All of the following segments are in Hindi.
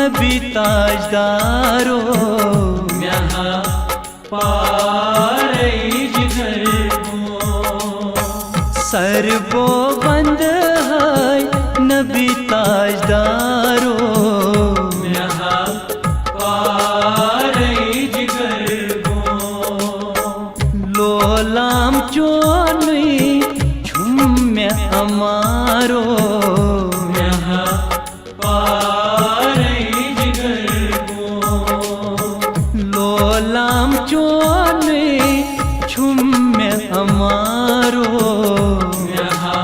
नबी ताजदारो यहाँ पारे जिगर सरबो बंद है नबी ताजदारो यहाँ पारे जिगर लोलाम चोनी झुम्मे हमारो यहाँ पारे जिगर लोलाम चोनी झुम्मे हमारो यहाँ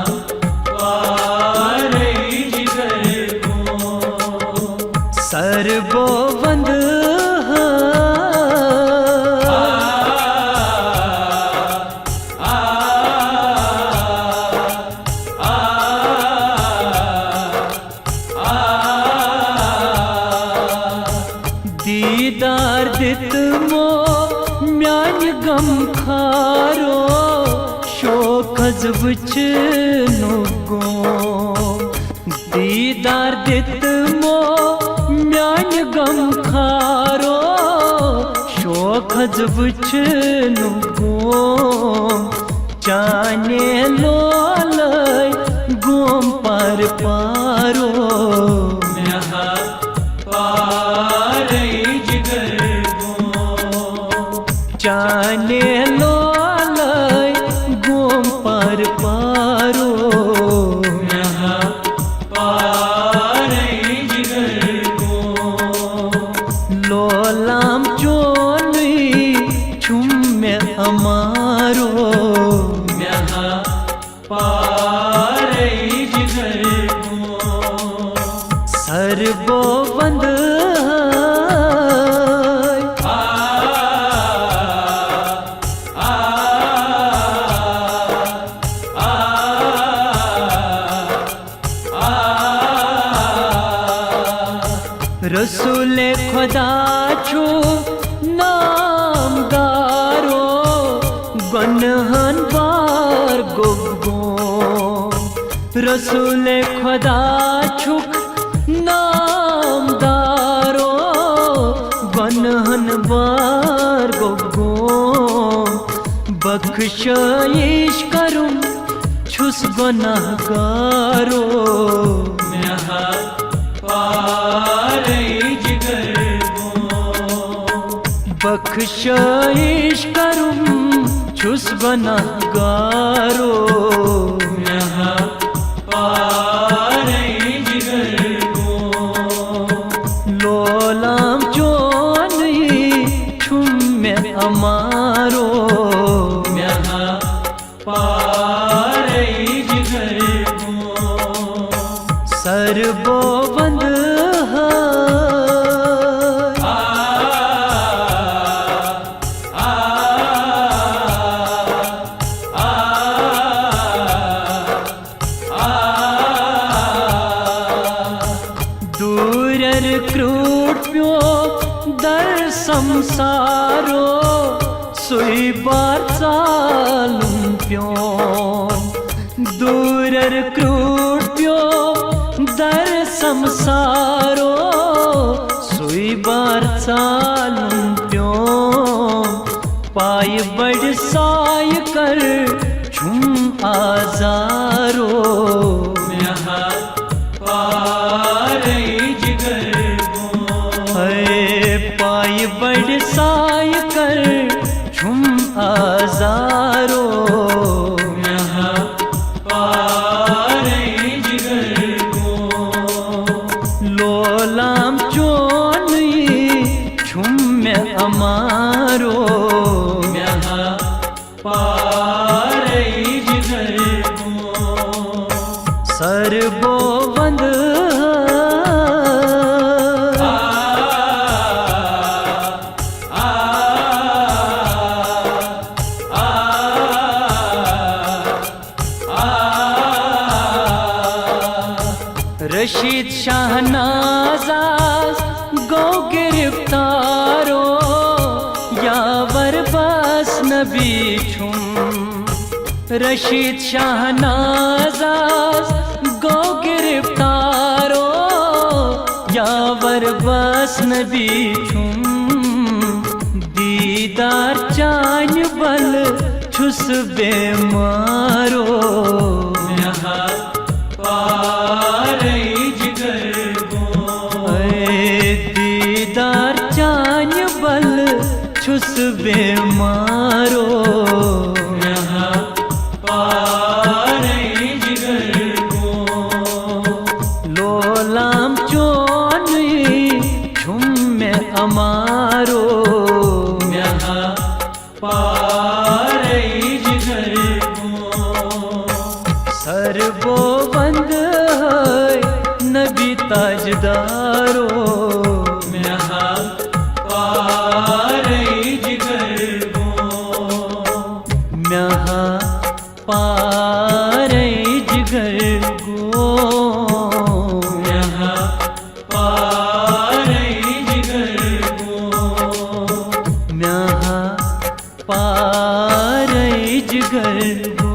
पारे जिगर सरबो बंद दीदार दित मो म्यान गम खारो शोकज बुच नुगो दीदार दित मो म्यान गम खारो शोकज बुच नुगो चाने लोल गोम पर पारो यहाँ पारे जिगर चाने लोल गोम पर पारो यहाँ पारे जिगर लोलाम चोनी छुम्मे हमारो यहाँ पारे जिगर सरबो बंद रसूल खुदा छो नामदारो गनहन बार गुगो रसूल खुदा छुक नामदारो गनहन बार गुगो बख्शिश करूं छुस गुनाहगारो यहाँ पारे जिगर बख्शिश करूं छुस गुनाहगारो यहाँ पारे जिगर लोलाम चोनी छुम्मे हमारो यहाँ पारे जिगर सरबो बंद दूरर क्रूट प्यो दर संसारो सुई बार चालूं प्यो दूरर क्रूट प्यो दर संसारो सुई बार चालूं प्यो पाय बड़ साय कर झुम आजारो यहाँ पारे जिगर पाय बड़ साय कर झुम आजारो यहाँ पारे जिगर लोलाम चोनी झुम्मे हमारो यहाँ पारे जिगर सरबो बंद रशीद शाहनाज़ गो गिरफ्तारो यावर बस नबी छुम रशीद शाहनाज़ गो गिरफ्तारो यावर बस नबी छुम दीदार चान बल छुस बेमारो यहाँ पार जिगर को दीदार चान बल छुस बेमारो यहाँ पार जिगर को लोलाम चोन छुम में अमारो यहाँ पार जिगर को सरबो बंद है नबी ताजदारो यहाँ पार जिगर को म्याहा पार जिगर गो यहाँ पार जिगर को म्याहा पार जिगर गो